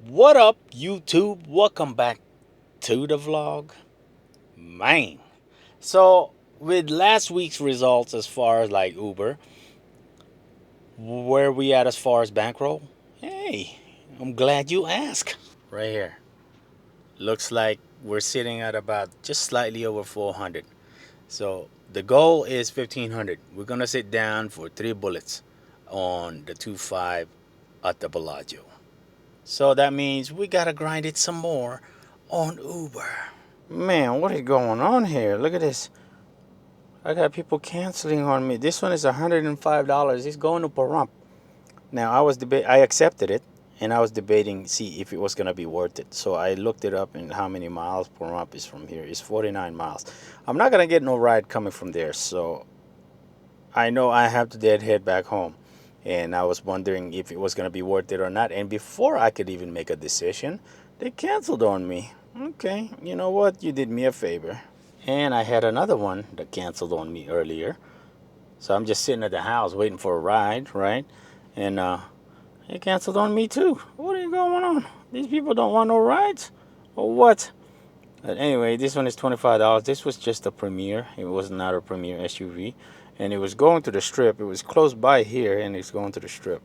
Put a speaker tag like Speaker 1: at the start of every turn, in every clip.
Speaker 1: What up, YouTube? Welcome back to the vlog. Man. So, with last week's results as far as like Uber, where we at as far as bankroll? Hey, I'm glad you asked. Right here. Looks like we're sitting at about just slightly over 400. So, the goal is 1500. We're going to sit down for 3 bullets on the 2.5 at the Bellagio. So that means we got to grind it some more on Uber. Man, what is going on here? Look at this. I got people canceling on me. This one is $105. It's going to Pahrump. Now I accepted it, and I was debating see if it was gonna be worth it. So I looked it up and how many miles Pahrump is from here. It's 49 miles. I'm not gonna get no ride coming from there, so I know I have to head back home. And I was wondering if it was gonna be worth it or not. And before I could even make a decision, they canceled on me. Okay, you know what? You did me a favor. And I had another one that canceled on me earlier. So I'm just sitting at the house waiting for a ride, right? And it canceled on me too. What is going on? These people don't want no rides? Or what? But anyway, this one is $25. This was just a Premier. It was not a Premier SUV. And it was going to the Strip. It was close by here, and it's going to the Strip.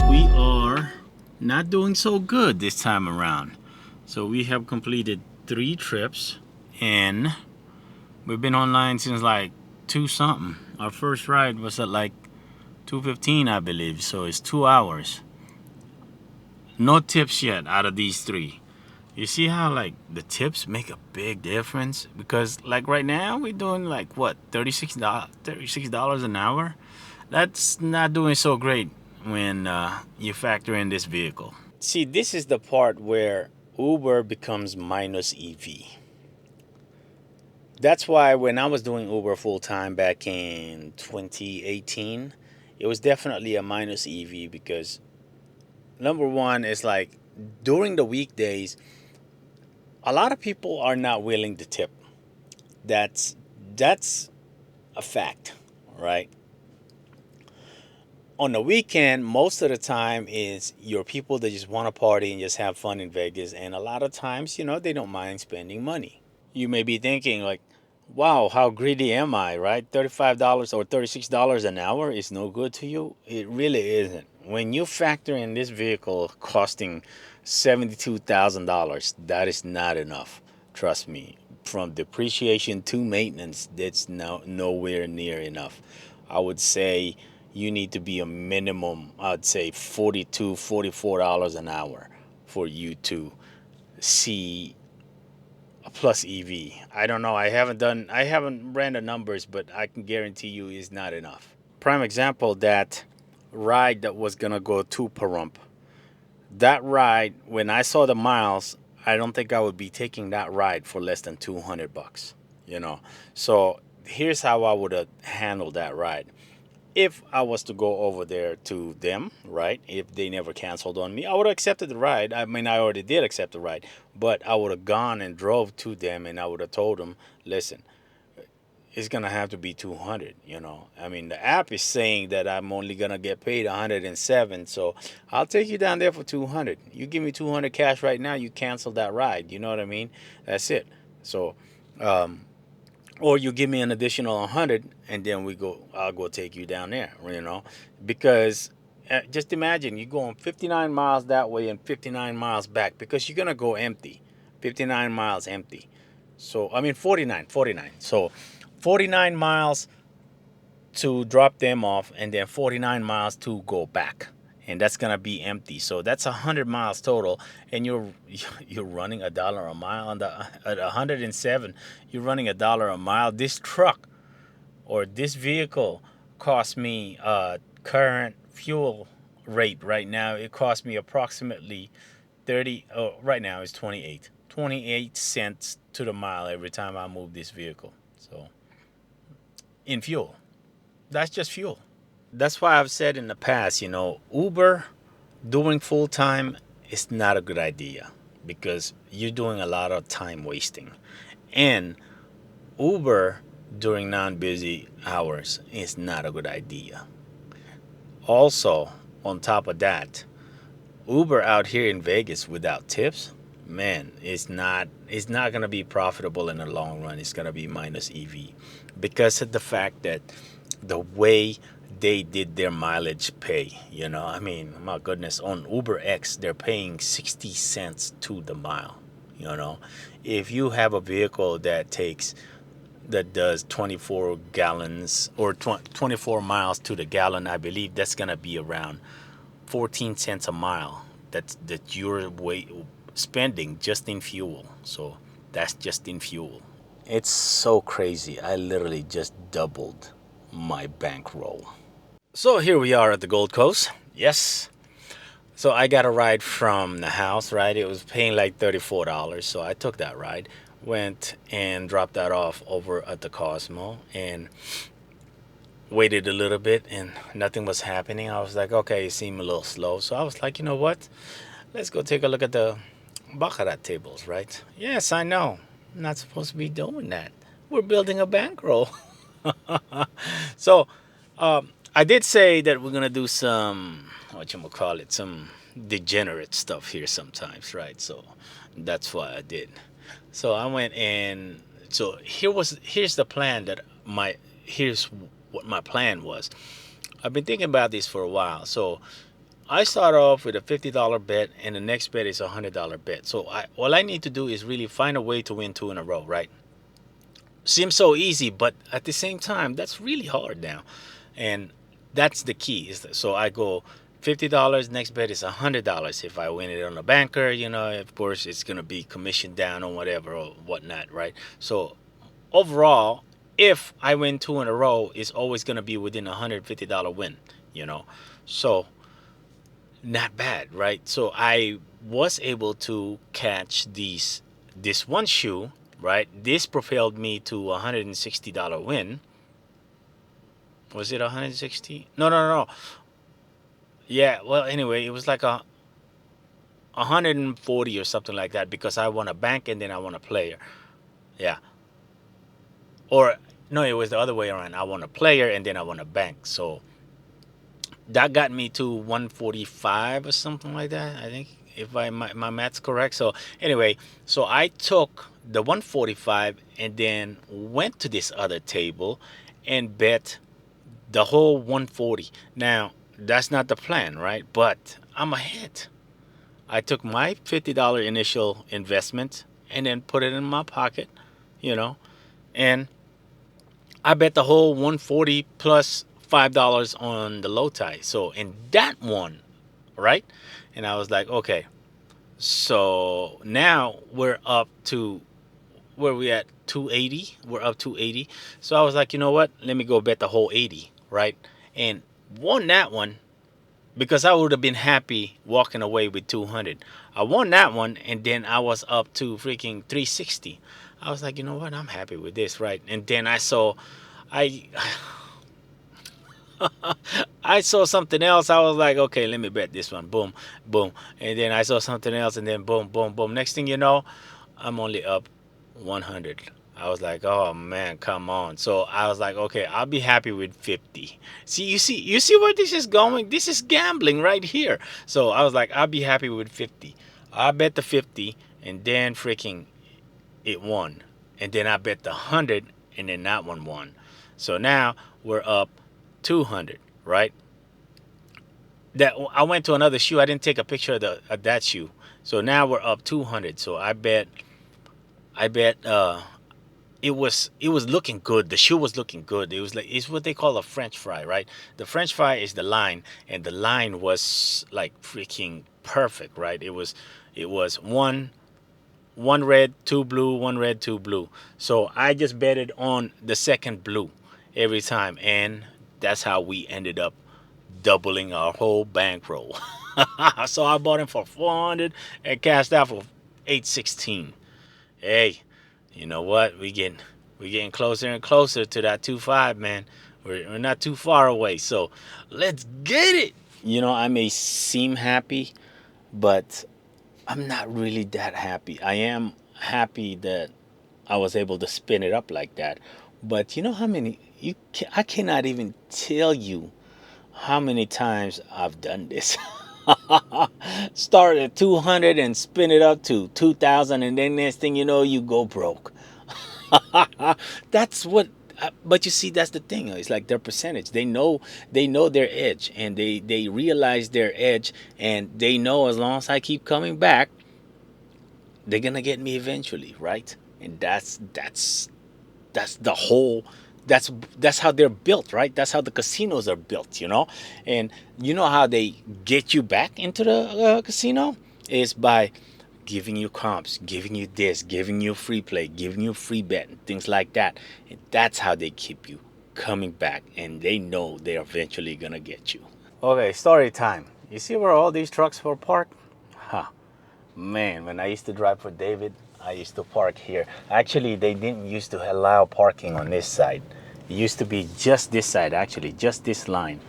Speaker 1: We are not doing so good this time around. So we have completed 3 trips, and we've been online since like 2 something. Our first ride was at like 2:15, I believe. So it's 2 hours. No tips yet out of these 3. You see how like the tips make a big difference? Because like right now we're doing like what, $36 an hour? That's not doing so great when you factor in this vehicle. See, this is the part where Uber becomes minus EV. That's why when I was doing Uber full time back in 2018, it was definitely a minus EV because number one is like during the weekdays, a lot of people are not willing to tip. That's a fact, right? On the weekend, most of the time is your people that just want to party and just have fun in Vegas, and a lot of times, they don't mind spending money. You may be thinking like, "Wow, how greedy am I?" Right? $35 or $36 an hour is no good to you. It really isn't. When you factor in this vehicle costing $72,000, that is not enough. Trust me. From depreciation to maintenance, that's nowhere near enough. I would say you need to be a minimum, I'd say $42, $44 an hour for you to see a plus EV. I don't know. I haven't ran the numbers, but I can guarantee you is not enough. Prime example, that ride that was gonna go to Pahrump. That ride, when I saw the miles, I don't think I would be taking that ride for less than $200. You know, so here's how I would have handled that ride. If I was to go over there to them, right? If they never canceled on me, I would have accepted the ride. I mean, I already did accept the ride, but I would have gone and drove to them, and I would have told them, listen, it's gonna have to be 200. I mean, the app is saying that I'm only gonna get paid 107, so I'll take you down there for 200. You give me 200 cash right now, you cancel that ride. You know what I mean? That's it. So, or you give me an additional 100, and then I'll go take you down there. Because just imagine you going 59 miles that way and 59 miles back because you're gonna go empty, 59 miles empty. So I mean 49. So 49 miles to drop them off, and then 49 miles to go back, and that's gonna be empty. So that's 100 miles total, and you're running $1 a mile on the at 107. You're running $1 a mile. This truck or this vehicle cost me current fuel rate right now. It cost me approximately 30. Oh, right now it's 28 cents to the mile every time I move this vehicle. So in fuel, that's just fuel. That's why I've said in the past, Uber doing full time is not a good idea because you're doing a lot of time wasting. And Uber during non busy hours is not a good idea. Also, on top of that, Uber out here in Vegas without tips, man, it's not gonna be profitable in the long run. It's gonna be minus EV because of the fact that the way they did their mileage pay. I mean, my goodness, on Uber X, they're paying 60 cents to the mile. You know, if you have a vehicle that does 24 gallons or 24 miles to the gallon, I believe that's gonna be around 14 cents a mile. That you're spending just in fuel. So that's just in fuel. It's so crazy. I literally just doubled my bankroll. So here we are at the Gold Coast. Yes. So I got a ride from the house, right? It was paying like $34. So I took that ride, went and dropped that off over at the Cosmo, and waited a little bit and nothing was happening. I was like, okay, it seemed a little slow. So I was like, you know what? Let's go take a look at the Baccarat tables, right? Yes, I know. I'm not supposed to be doing that. We're building a bankroll. So I did say that we're gonna do some some degenerate stuff here sometimes, right? So that's why I did. So I went and so here's the plan that my here's what my plan was. I've been thinking about this for a while. So I start off with a $50 bet, and the next bet is a $100 bet. So all I need to do is really find a way to win two in a row, right? Seems so easy, but at the same time, that's really hard now, and that's the key. So I go $50. Next bet is $100. If I win it on a banker, of course, it's gonna be commission down or whatever or whatnot, right? So overall, if I win two in a row, it's always gonna be within a $150 win. So not bad, right? So I was able to catch this one shoe, right? This propelled me to a $160 win. Was it 160? No, no, no. Yeah, well, anyway, it was like a 140 or something like that because I won a bank and then I won a player. Yeah. Or no, it was the other way around. I won a player and then I won a bank. So that got me to 145 or something like that, I think, if my math's correct. So anyway, so I took the 145 and then went to this other table and bet the whole 140. Now that's not the plan, right? But I'm ahead. I took my $50 initial investment and then put it in my pocket, you know, and I bet the whole 140 plus $5 on the low tie. So in that one, right? And I was like, okay, so now we're up to where we at 280. We're up 280. So I was like, you know what? Let me go bet the whole 80, right? And won that one because I would have been happy walking away with 200. I won that one and then I was up to freaking 360. I was like, you know what? I'm happy with this, right? And then I I saw something else. I was like, okay, let me bet this one. Boom, boom. And then I saw something else, and then boom, boom, boom. Next thing you know, I'm only up 100. I was like, oh man, come on. So I was like, okay, I'll be happy with 50. You see where this is going? This is gambling right here. So I was like, I'll be happy with 50. I bet the 50, and then freaking it won. And then I bet the 100, and then that one won. So now we're up 200, right? That I went to another shoe. I didn't take a picture of that shoe. So now we're up 200. So I bet it was looking good. The shoe was looking good. It was like it's what they call a French fry, right? The French fry is the line, and the line was like freaking perfect, right? It was one red, two blue, one red, two blue. So I just betted on the second blue every time, and that's how we ended up doubling our whole bankroll. So I bought him for 400 and cashed out for 816. Hey, you know what? We getting closer and closer to that 2.5, man. We're not too far away. So let's get it. I may seem happy, but I'm not really that happy. I am happy that I was able to spin it up like that. But you know how many I cannot even tell you how many times I've done this. Start at 200 and spin it up to 2,000, and then next thing you know, you go broke. That's what. But you see, that's the thing. It's like their percentage. They know their edge, and they realize their edge, and they know as long as I keep coming back, they're gonna get me eventually, right? And that's the whole. That's how they're built, right? That's how the casinos are built. And you know how they get you back into the casino is by giving you comps, giving you this, giving you free play, giving you free bet, and things like that. And that's how they keep you coming back, and they know they're eventually gonna get you. Okay, story time. You see where all these trucks were parked? Huh. Man, when I used to drive for David, I used to park here. Actually, they didn't used to allow parking on this side. It used to be just this side, actually, just this line.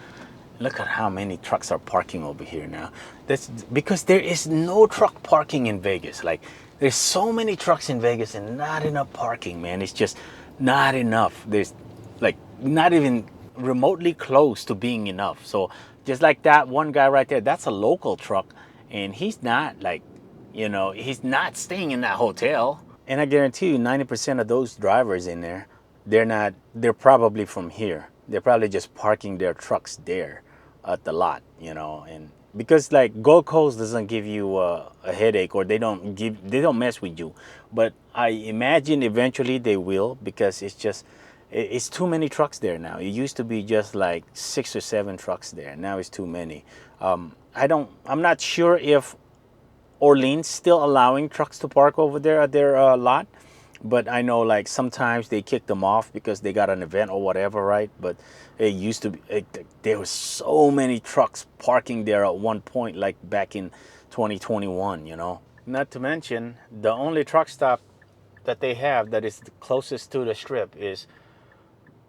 Speaker 1: Look at how many trucks are parking over here now. That's because there is no truck parking in Vegas. Like, there's so many trucks in Vegas and not enough parking, man. It's just not enough. There's like not even remotely close to being enough. So just like that one guy right there, that's a local truck, and he's not like, he's not staying in that hotel. And I guarantee you, 90% of those drivers in there, they're not. They're probably from here. They're probably just parking their trucks there at the lot, and because like Gold Coast doesn't give you a headache, or they don't mess with you. But I imagine eventually they will, because it's too many trucks there now. It used to be just like 6 or 7 trucks there. Now it's too many. I'm not sure if Orleans still allowing trucks to park over there at their lot, but I know like sometimes they kick them off because they got an event or whatever, right? But it used to be there was so many trucks parking there at one point, like back in 2021. Not to mention, the only truck stop that they have that is the closest to the strip is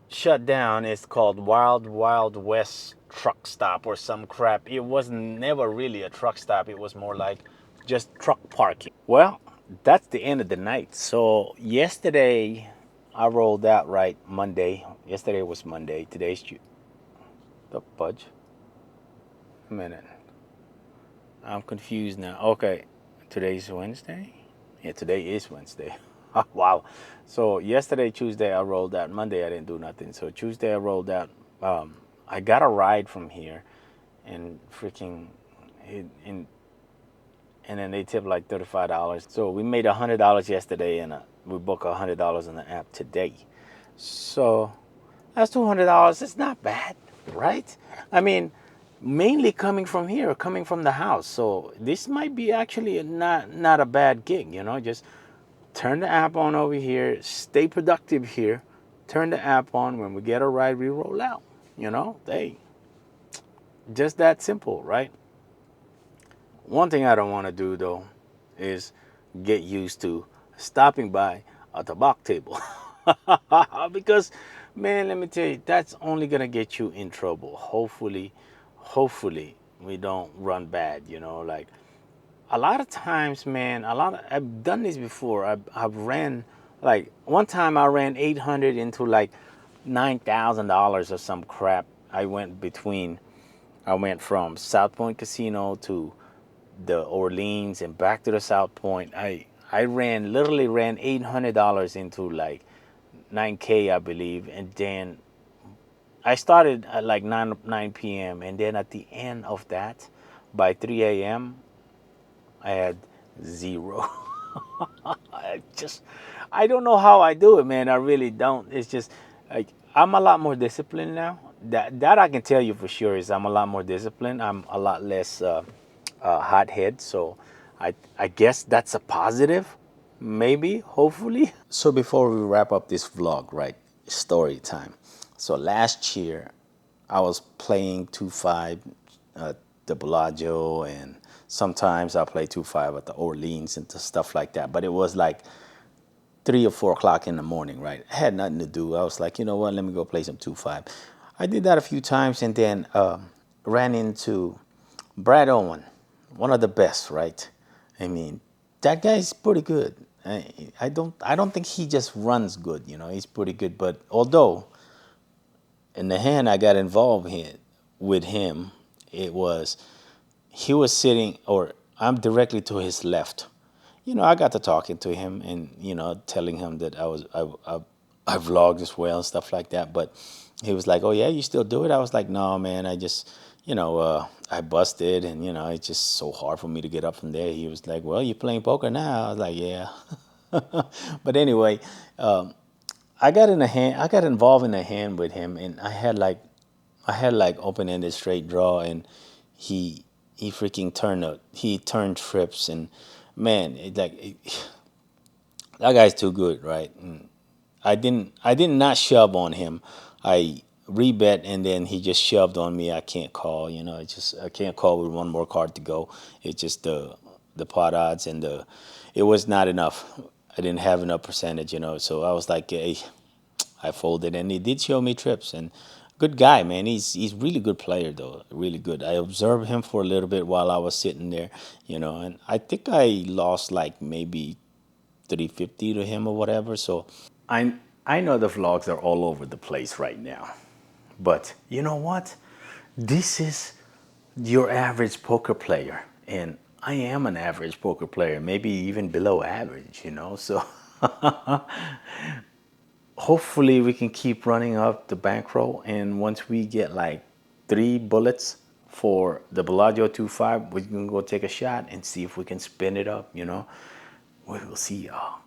Speaker 1: shut down. It's called Wild Wild West Truck Stop or some crap. It was never really a truck stop. It was more like just truck parking. Well, that's the end of the night. So yesterday I rolled out, right, Monday. Yesterday was Monday. Today's the fudge. A minute. I'm confused now. Okay. Today's Wednesday? Yeah, today is Wednesday. Wow. So yesterday, Tuesday, I rolled out. Monday, I didn't do nothing. So Tuesday, I rolled out. I got a ride from here, and freaking, in and then they tipped like $35. So we made $100 yesterday, and we booked $100 in the app today. So that's $200. It's not bad, right? I mean, mainly coming from here, coming from the house. So this might be actually not a bad gig. Just turn the app on over here, stay productive here, turn the app on. When we get a ride, we roll out. Hey, just that simple, right? One thing I don't want to do, though, is get used to stopping by a tobacco table. Because, man, let me tell you, that's only going to get you in trouble. Hopefully, we don't run bad, like a lot of times, man, I've done this before. I've ran, like one time I ran 800 into like $9,000 or some crap. I went from South Point Casino to the Orleans and back to the South Point. I literally ran $800 into like 9K, I believe, and then I started at like 9 p.m. and then at the end of that, by 3 a.m., I had zero. I don't know how I do it, man. I really don't. It's just like I'm a lot more disciplined now. That I can tell you for sure is I'm a lot more disciplined. I'm a lot less hothead. So I guess that's a positive, maybe, hopefully. So before we wrap up this vlog, right? Story time. So last year, I was playing 2-5 at the Bellagio, and sometimes I play 2-5 at the Orleans and stuff like that. But it was like 3 or 4 o'clock in the morning, right? I had nothing to do. I was like, you know what? Let me go play some 2-5. I did that a few times, and then ran into Brad Owen, one of the best, right? I mean, that guy's pretty good. I don't think he just runs good. He's pretty good. But although in the hand I got involved with him, it was he was sitting, or I'm directly to his left. I got to talking to him and telling him that I vlogged as well and stuff like that. But he was like, "Oh yeah, you still do it?" I was like, "No, man, I just I busted, and it's just so hard for me to get up from there." He was like, "Well, you playing poker now?" I was like, "Yeah." But anyway, I got involved in a hand with him, and I had like open-ended straight draw, and he freaking he turned trips, and man, that guy's too good, right? And I did not shove on him. I rebet, and then he just shoved on me. I can't call, it's just I can't call with one more card to go. It's just the pot odds, and it was not enough. I didn't have enough percentage, so I was like, hey, I folded, and he did show me trips. And good guy, man. He's really good player though, really good. I observed him for a little bit while I was sitting there, and I think I lost like maybe 350 to him or whatever. So I know the vlogs are all over the place right now, but you know what? This is your average poker player, and I am an average poker player, maybe even below average, So hopefully we can keep running up the bankroll, and once we get like 3 bullets for the Bellagio 2-5, we can go take a shot and see if we can spin it up. We will see y'all.